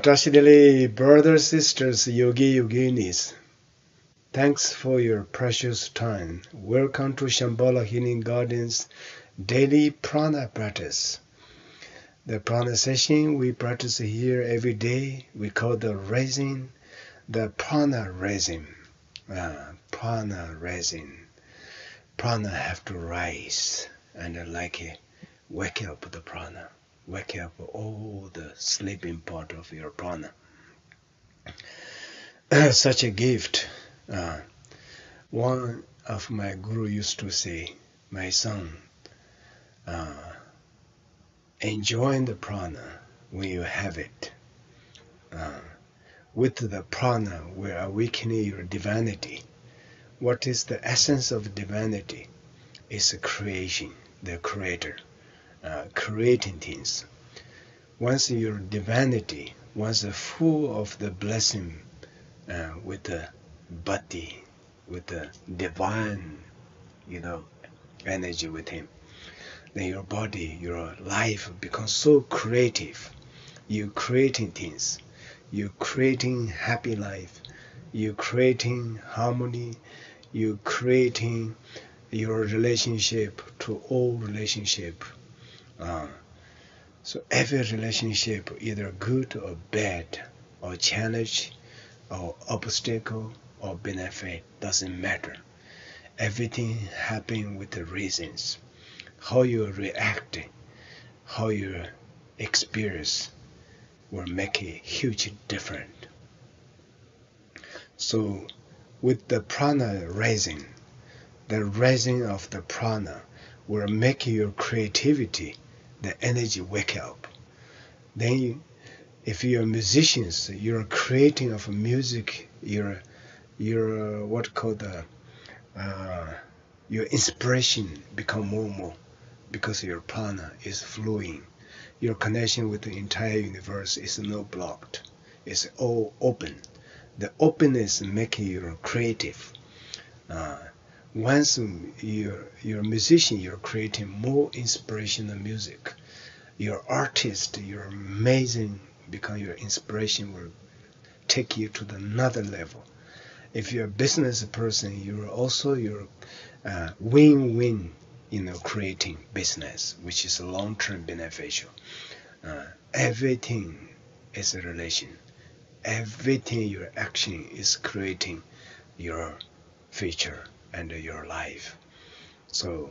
Trashidali, brothers, sisters, yogi, yoginis, thanks for your precious time. Welcome to Shambhalah Healing Gardens daily prana practice. The prana session we practice here every day, we call the raising, the prana raising. Prana raising. Prana have to rise and wake up the prana. Wake up all the sleeping part of your prana. Such a gift. One of my guru used to say, my son, enjoy the prana when you have it. With the prana, we're awakening your divinity. What is the essence of divinity? is creation, the creator, creating things. Once your divinity, once full of the blessing, with the body, with the divine, energy with him, then your body, your life becomes so creative. You creating things, you creating happy life, you creating harmony, you creating your relationship to all relationship. So every relationship, either good or bad, or challenge, or obstacle, or benefit, doesn't matter. Everything happens with the reasons. How you react, how you experience will make a huge difference. So with the prana raising, the raising of the prana will make your creativity, the energy wake up. Then if you're musicians, you're creating of music, you're what called your inspiration become more and more, because your prana is flowing. Your connection with the entire universe is not blocked. It's all open. The openness makes you creative. Once you're a musician, you're creating more inspirational music. You're artist, you're amazing, because your inspiration will take you to another level. If you're a business person, you're also win-win, creating business, which is long-term beneficial. Everything is a relation. Everything your action is creating your future and your life. So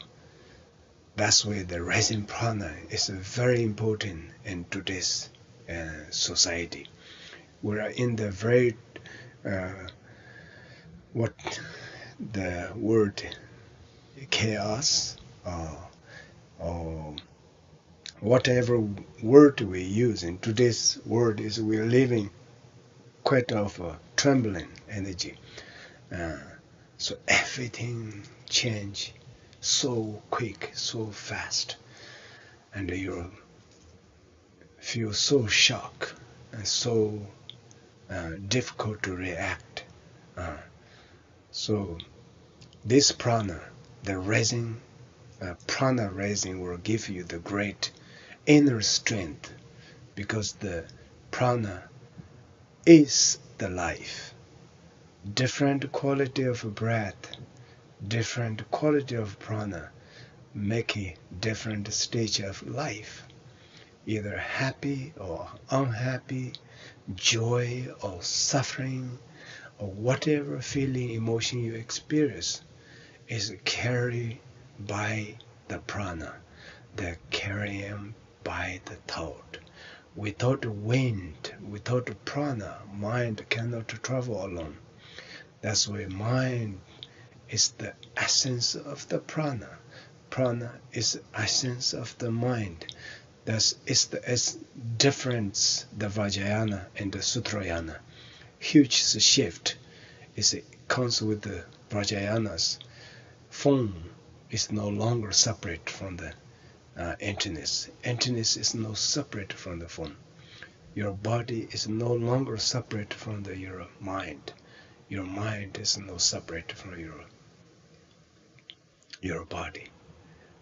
that's why the rising prana is very important in today's society. We are in the very what the word chaos, or whatever word we use in today's world, is we're living quite of a trembling energy. So everything change so quick, so fast, and you feel so shocked and so difficult to react. So this prana, the raising, prana raising, will give you the great inner strength, because the prana is the life. Different quality of breath, different quality of prana make a different stage of life, either happy or unhappy, joy or suffering, or whatever feeling, emotion you experience is carried by the prana, the carrying by the thought. Without wind, without prana, mind cannot travel alone. That's why mind is the essence of the prana. Prana is the essence of the mind. Thus, it's the difference, the Vajrayana and the Sutrayana. Huge shift. It comes with the Vajrayanas. Form is no longer separate from the emptiness. Emptiness is no separate from the form. Your body is no longer separate from your mind. Your mind is no separate from your body.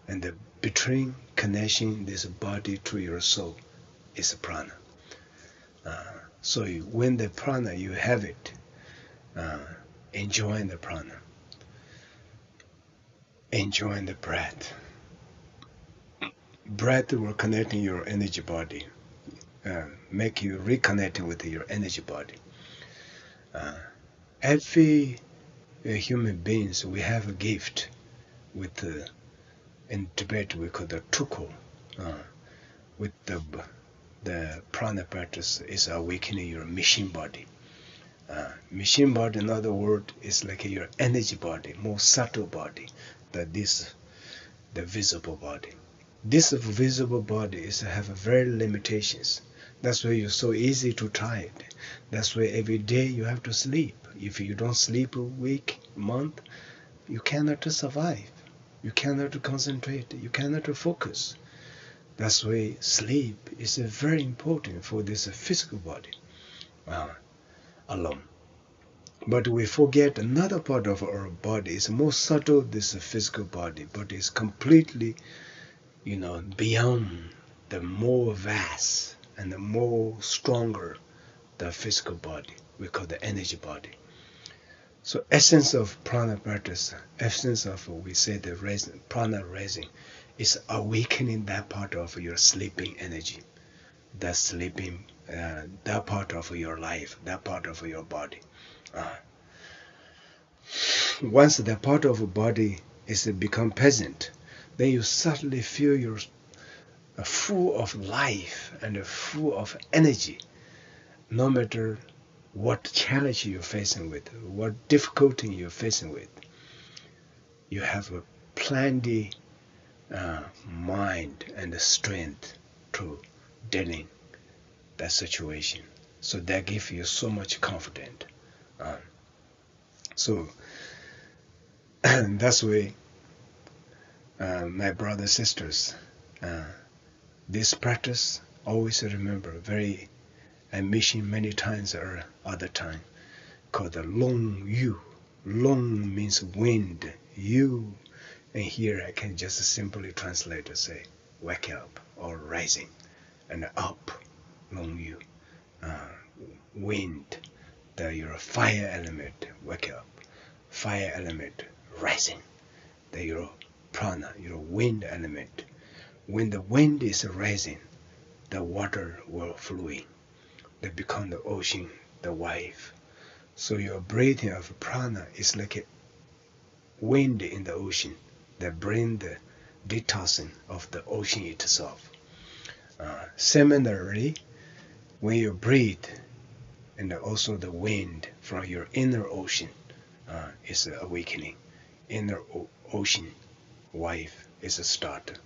And the between connection this body to your soul is prana. So when the prana, you have it, enjoying the prana, enjoying the breath. Breath will connect your energy body, make you reconnect with your energy body. Every human beings, we have a gift with in Tibet we call the tuko, with the prana practice is awakening your machine body. Machine body, in other words, is like your energy body, more subtle body than the visible body. This visible body is have very limitations. That's why you're so easy to try it. That's why every day you have to sleep. If you don't sleep a week, month, you cannot survive. You cannot concentrate. You cannot focus. That's why sleep is very important for this physical body alone. But we forget another part of our body is more subtle, this physical body, but it's completely, beyond the more vast and the more stronger the physical body. We call the energy body. So essence of prana practice, essence of we say the prana raising, is awakening that part of your sleeping energy, that sleeping, that part of your life, that part of your body. Once that part of your body is become present, then you suddenly feel you're full of life and full of energy, no matter what challenge you're facing with, what difficulty you're facing with. You have a plenty mind and strength to dealing that situation. So that gives you so much confidence. So that's why, my brothers sisters, this practice always remember very. I mentioned many times or other time called the long yu. Long means wind. Yu, and here I can just simply translate to say wake up or rising, and up, long yu. Wind, your fire element, wake up. Fire element, rising. Your prana, your wind element. When the wind is rising, the water will flowing. They become the ocean, the wave. So your breathing of prana is like a wind in the ocean that bring the detoxing of the ocean itself. Similarly, when you breathe, and also the wind from your inner ocean is awakening. Inner ocean wave is a start.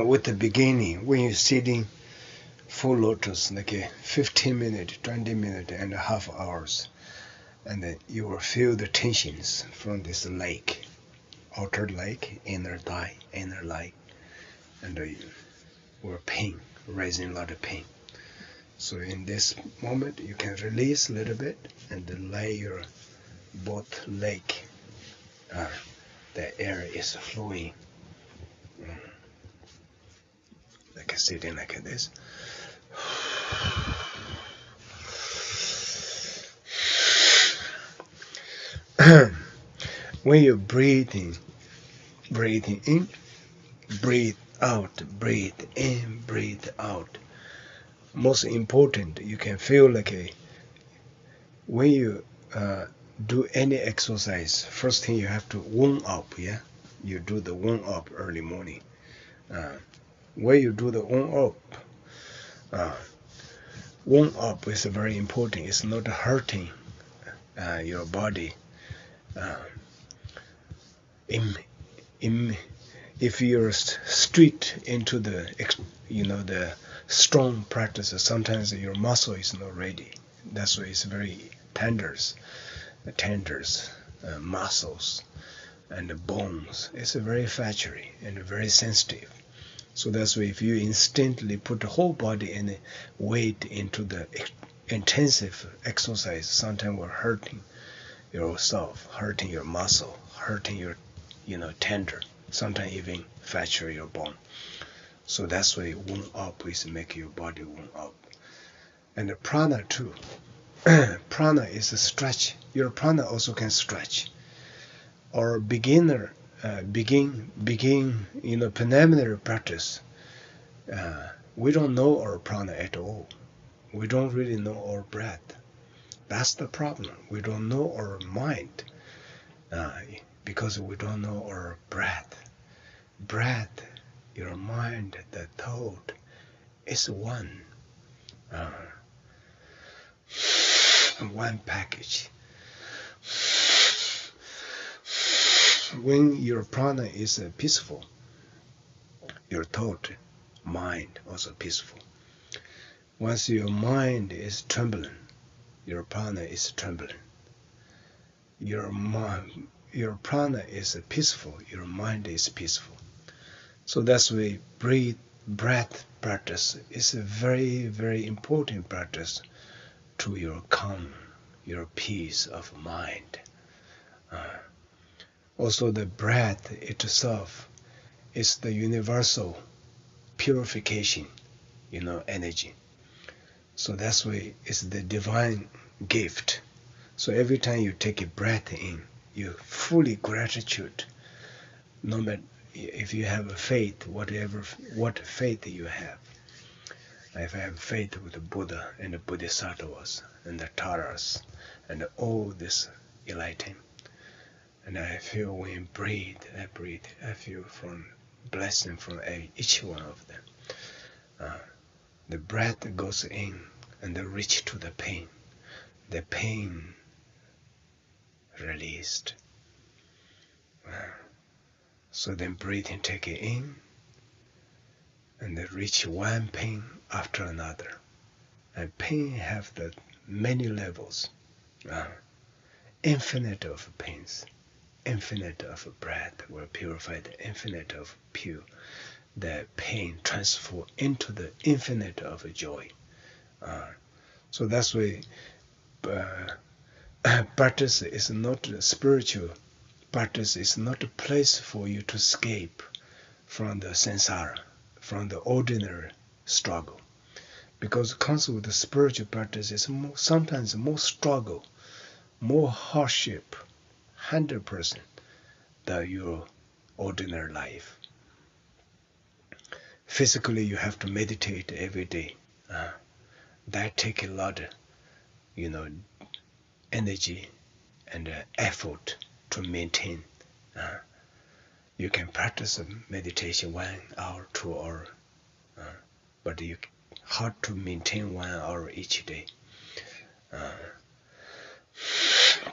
With the beginning, when you're sitting full lotus, like a 15 minutes, 20 minutes, and a half hours, and then you will feel the tensions from this lake, outer lake, inner thigh, inner leg, and you will pain, raising a lot of pain. So in this moment, you can release a little bit and then lay your both leg. The air is flowing. Like sitting like this. When you're breathing in, breathe out, breathe in, breathe out. Most important, you can feel like when you do any exercise, first thing you have to warm up, yeah? You do the warm up early morning. When you do the warm up is very important. It's not hurting your body if you're straight into the the strong practices, sometimes your muscle is not ready. That's why it's very tenders, muscles and the bones. It's very factory and very sensitive. So that's why if you instantly put the whole body and weight into the intensive exercise, sometimes we're hurting yourself, hurting your muscle, hurting your tender, sometimes even fracture your bone. So that's why warm up is make your body warm up. And the prana too. Prana is a stretch. Your prana also can stretch. Or beginner begin preliminary practice. We don't know our prana at all. We don't really know our breath. That's the problem. We don't know our mind because we don't know our breath. Breath, your mind, the thought is one package. When your prana is peaceful, your thought, mind also peaceful. Once your mind is trembling, your prana is trembling. Your prana is peaceful, your mind is peaceful. So that's why breath practice is a very, very important practice to your calm, your peace of mind. Also the breath itself is the universal purification, energy. So that's why it's the divine gift. So every time you take a breath in, you fully gratitude. No matter if you have a faith, what faith you have. If I have faith with the Buddha and the Bodhisattvas and the Taras and all this enlightenment. And I feel when you breathe, I feel from blessing from each one of them. The breath goes in and they reach to the pain. The pain released. So then breathing, take it in and they reach one pain after another. And pain have the many levels. Infinite of pains. Infinite of breath will purify the infinite of pure. The pain transfer into the infinite of joy. So that's why practice is not spiritual. Practice is not a place for you to escape from the samsara, from the ordinary struggle. Because it comes with the spiritual practice is sometimes more struggle, more hardship, 100% than your ordinary life. Physically, you have to meditate every day. That takes a lot of, energy and effort to maintain. You can practice meditation 1 hour, 2 hours, but you hard to maintain 1 hour each day.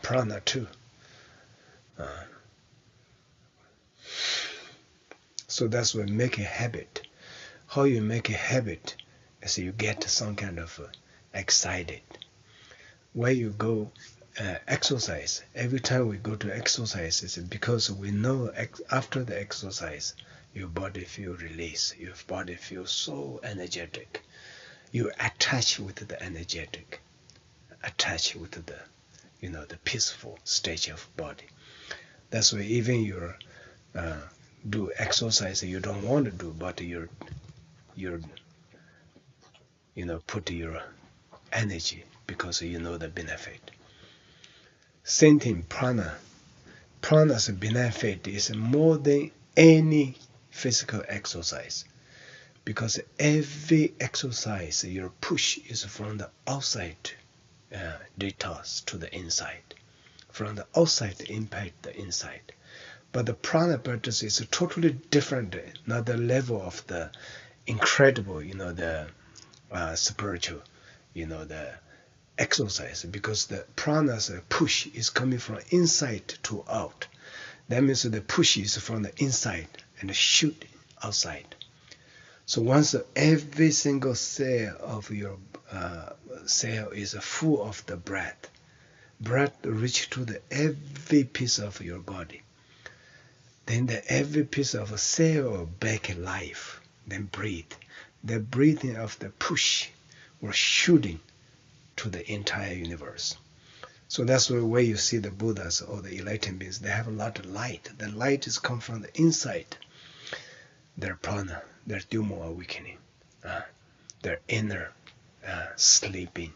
Prana too. So that's what make a habit. How you make a habit is you get some kind of excited. Where you go exercise, every time we go to exercise, it's because we know after the exercise, your body feel release, your body feels so energetic. You attach with the energetic, attach with the, the peaceful stage of body. That's why even you do exercise you don't want to do, but you're put your energy because you know the benefit. Same thing, prana. Prana's benefit is more than any physical exercise, because every exercise your push is from the outside detox to the inside, from the outside impact the inside. But the prana practice is totally different, another level of the incredible, the spiritual, the exercise, because the prana's push is coming from inside to out. That means the push is from the inside and shoot outside. So once every single cell of your cell is full of the breath reach to the every piece of your body. Then every piece of a cell back in life. Then breathe. The breathing of the push or shooting to the entire universe. So that's the way you see the Buddhas or the enlightened beings. They have a lot of light. The light is come from the inside. Their prana, their Dhyamo awakening, their inner sleeping,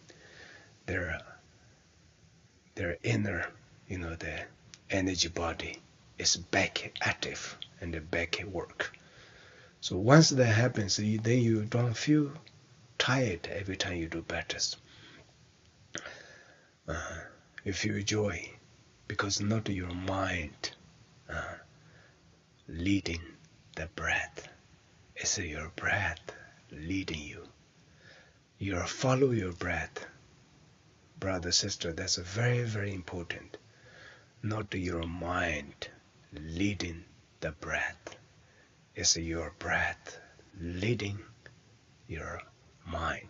their inner, the energy body is back active and back at work. So once that happens, then you don't feel tired every time you do practice. You feel joy because not your mind leading the breath. It's your breath leading you. You follow your breath. Brother, sister, that's very, very important. Not your mind leading the breath. It's your breath leading your mind.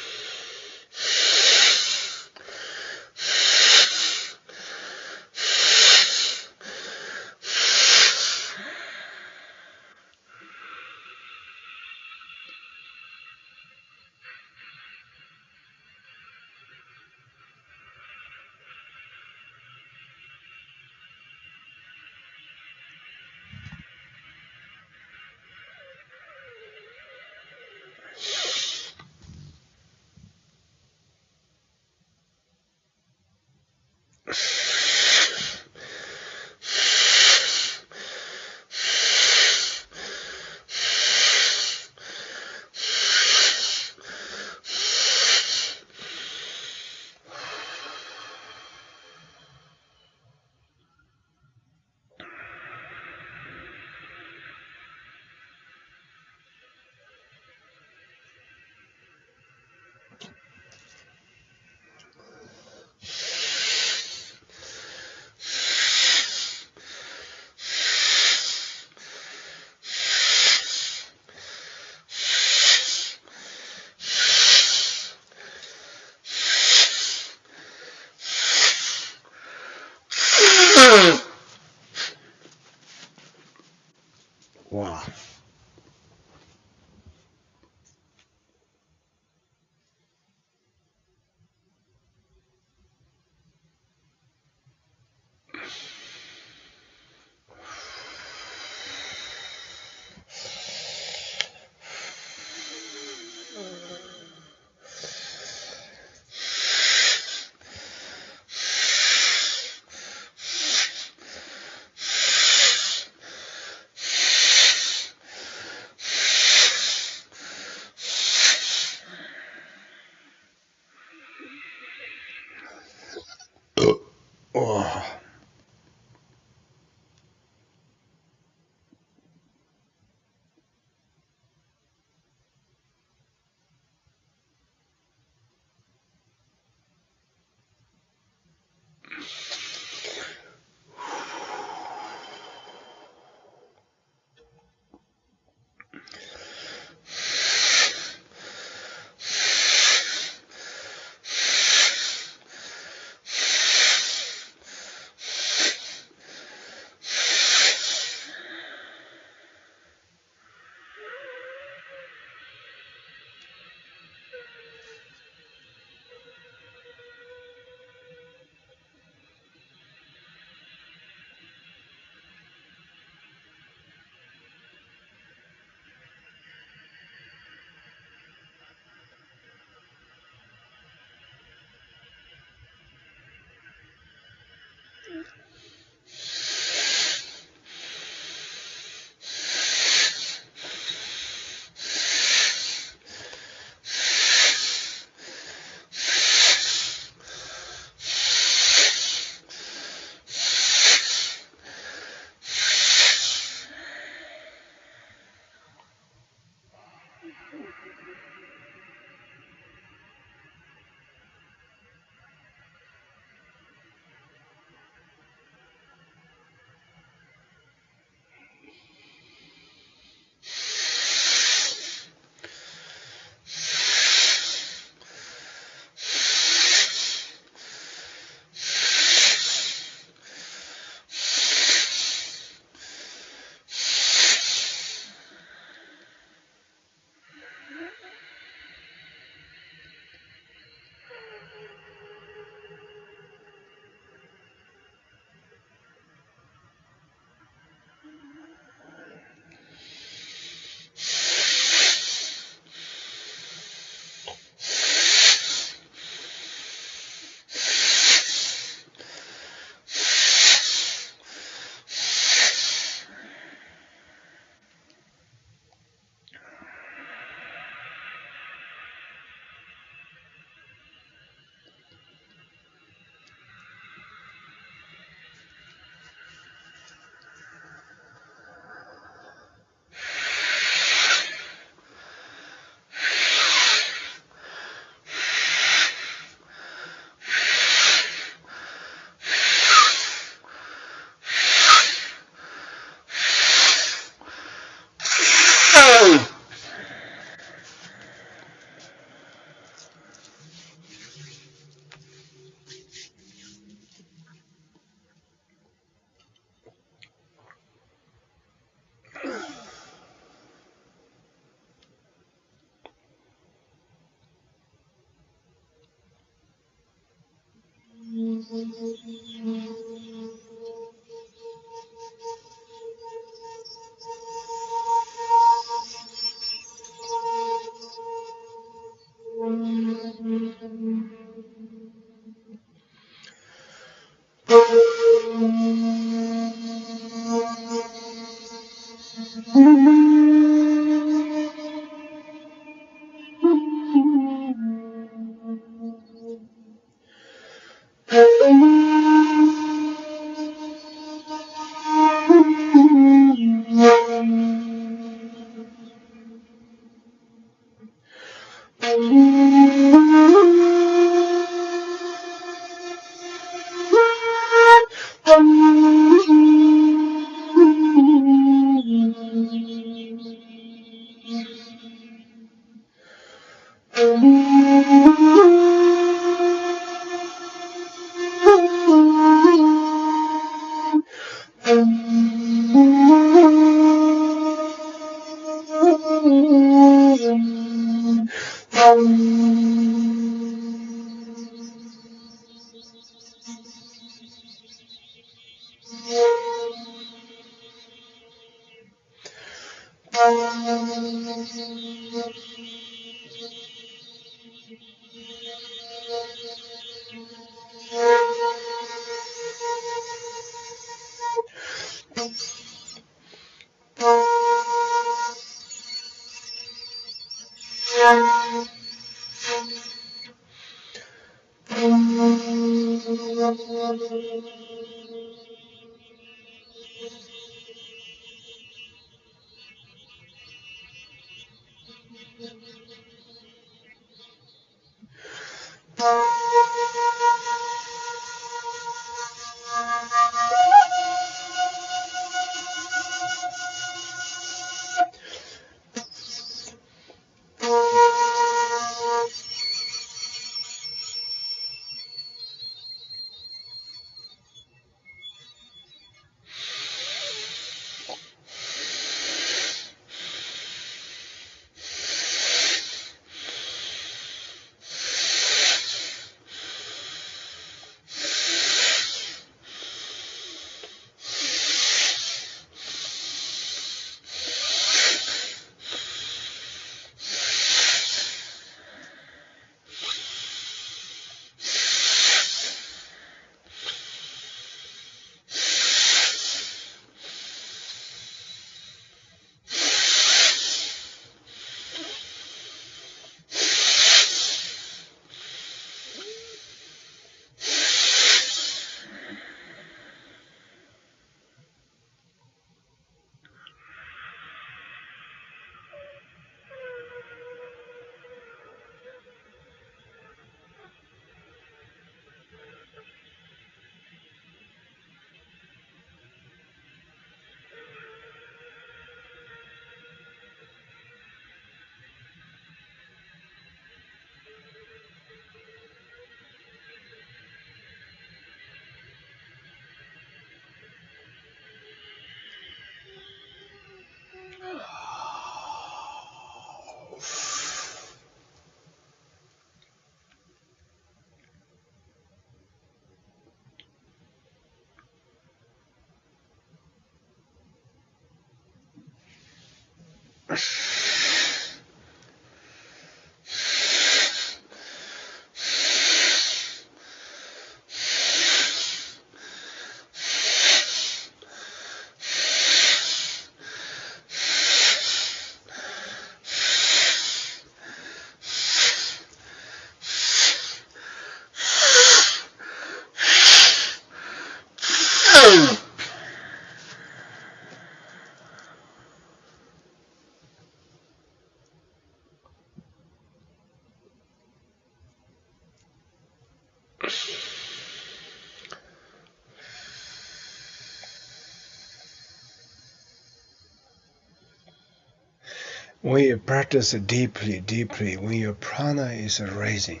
When you practice deeply, when your prana is raising,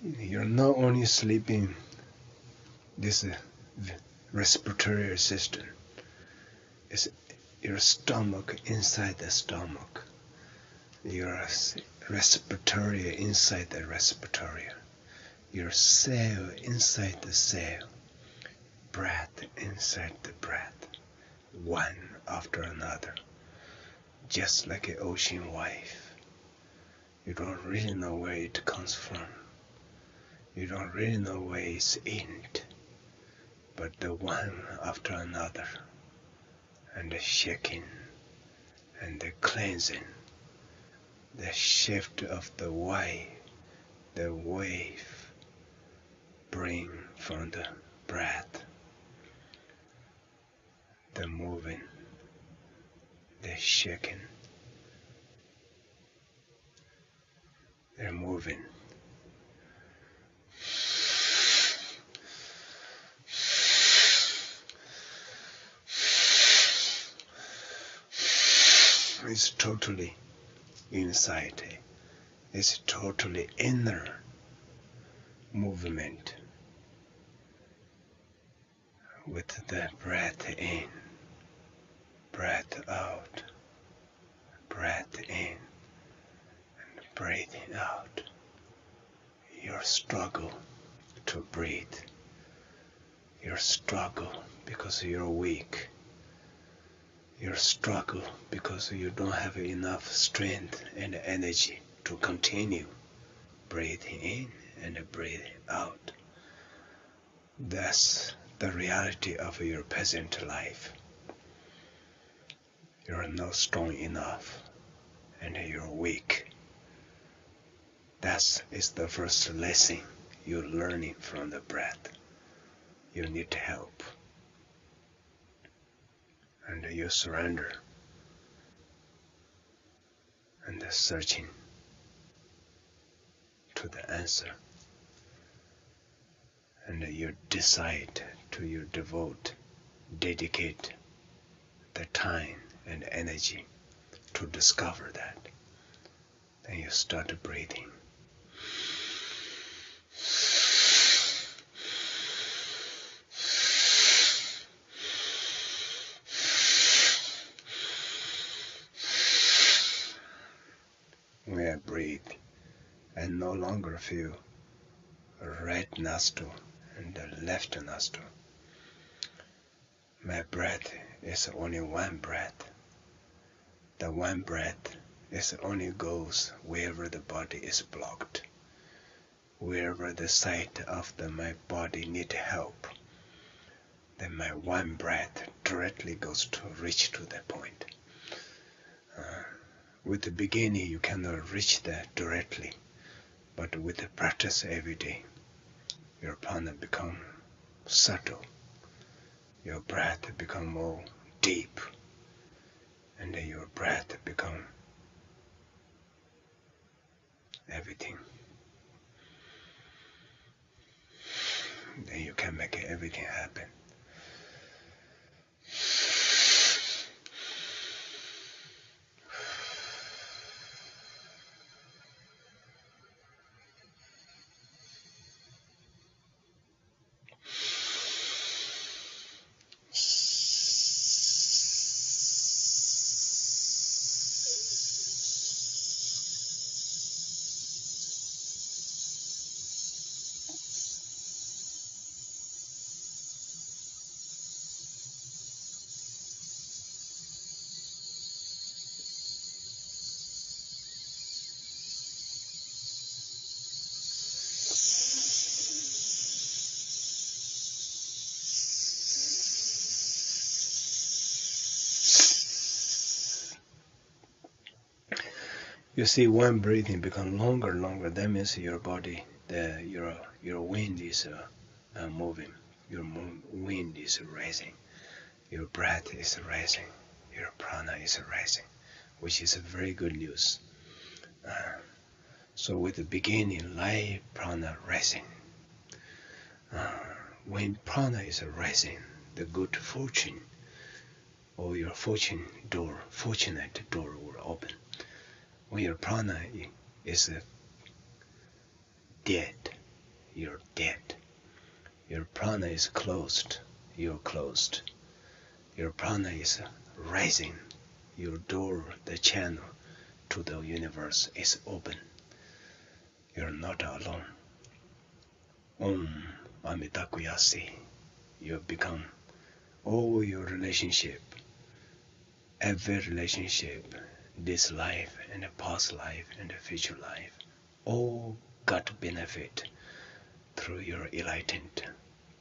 you're not only sleeping this respiratory system, it's your stomach inside the stomach, your respiratory inside the respiratory, your cell inside the cell, breath inside the breath, one after another, just like an ocean wave. You don't really know where it comes from. You don't really know where it's end, but the one after another, and the shaking, and the cleansing, the shift of the wave bring from the breath, the moving, the shaking, the moving. It's totally inside. It's totally inner movement with the breath in, breath out, breath in, and breathing out. Your struggle to breathe. Your struggle because you're weak. Your struggle because you don't have enough strength and energy to continue breathing in and breathing out. That's the reality of your present life. You're not strong enough and you're weak. That is the first lesson you're learning from the breath. You need help. And you surrender and searching to the answer. And you decide to you dedicate the time and energy to discover that. Then you start breathing. When I breathe, I no longer feel a right nostril and the left nostril. My breath is only one breath. The one breath is only goes wherever the body is blocked, wherever the side of my body need help. Then my one breath directly goes to reach to that point. With the beginning, you cannot reach that directly, but with the practice every day, your prana become subtle, your breath become more deep, and then your breath become everything. Then you can make everything happen. You see, when breathing become longer, that means your body, your wind is moving, your wind is rising, your breath is rising, your prana is rising, which is a very good news. So with the beginning, light prana rising. When prana is rising, the good fortune or your fortunate door will open. When your prana is dead, you're dead. Your prana is closed, you're closed. Your prana is rising, your door, the channel to the universe is open. You're not alone. Om Amitakuyasi. You become all your relationship, every relationship, this life and the past life and the future life, all got benefit through your enlightenment,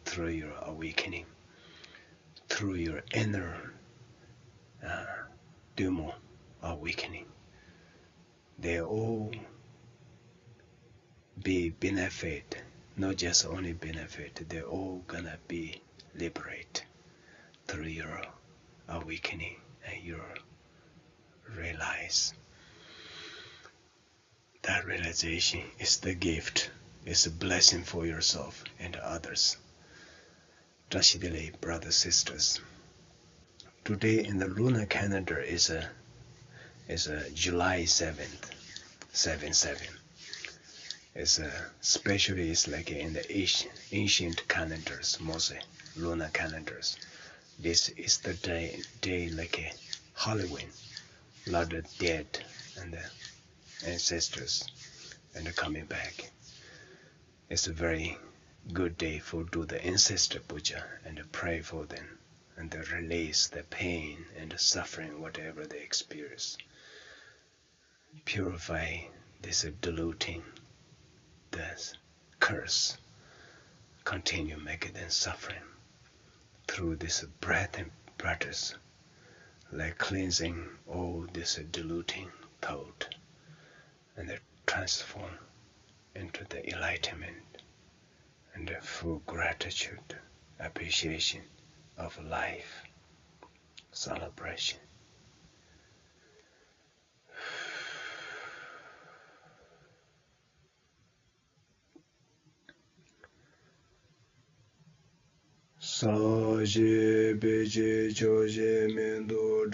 through your awakening, through your inner Dumo awakening. They all be benefit, not just only benefit, they're all gonna be liberate through your awakening and your realize. That realization is the gift, is a blessing for yourself and others. Drashidile, brothers, sisters. Today in the lunar calendar is July 7th, 7/7. Especially it's like in the ancient calendars, most lunar calendars. This is the day like a Halloween, a lot of dead and ancestors and coming back. It's a very good day for do the ancestor puja and pray for them and release the pain and the suffering, whatever they experience. Purify this diluting, the curse, continue making them suffering through this breath and practice, like cleansing all this diluting thought and transform into the enlightenment and the full gratitude, appreciation of life, celebration. Saje beje choje mendo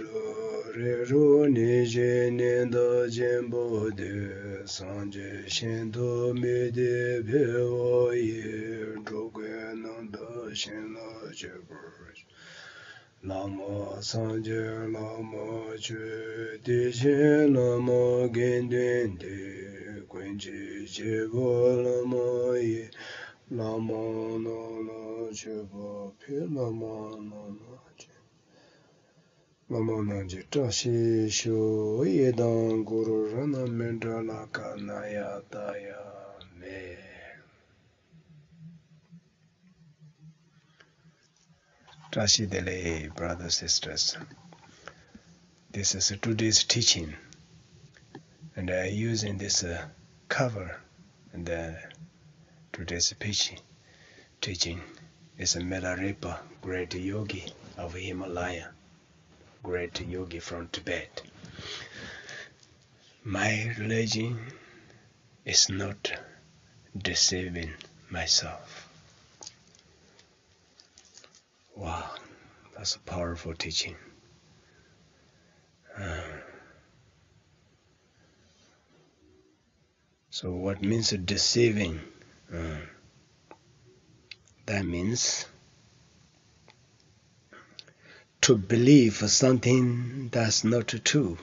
re ro ni je nenda jembo de sanje shendo me de be o ye drogwe nanda shena jebur lama sanje lama che de je lama genden de kwenji jebo lama ye Lama no no cheba pi lama no no che lama no je tashi sho yedang guru rana mendra la kanaya daya me. Tashi dele, brothers sisters. This is today's teaching, and I using this cover and today's teaching is a Milarepa, great yogi of Himalaya, great yogi from Tibet. My religion is not deceiving myself. Wow, that's a powerful teaching. So what means deceiving? That means to believe something that's not true,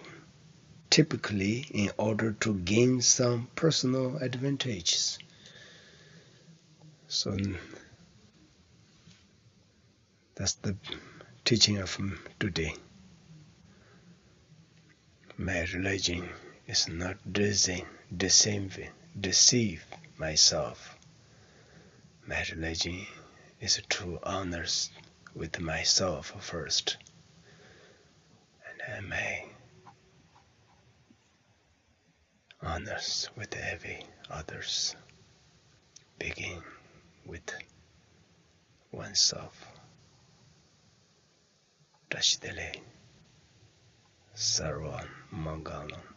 typically in order to gain some personal advantages. So that's the teaching of today. My religion is not deceive myself. My religion is to honor with myself first, and I may honors with every others. Begin with oneself. Dashdele Sarvan Mangalam.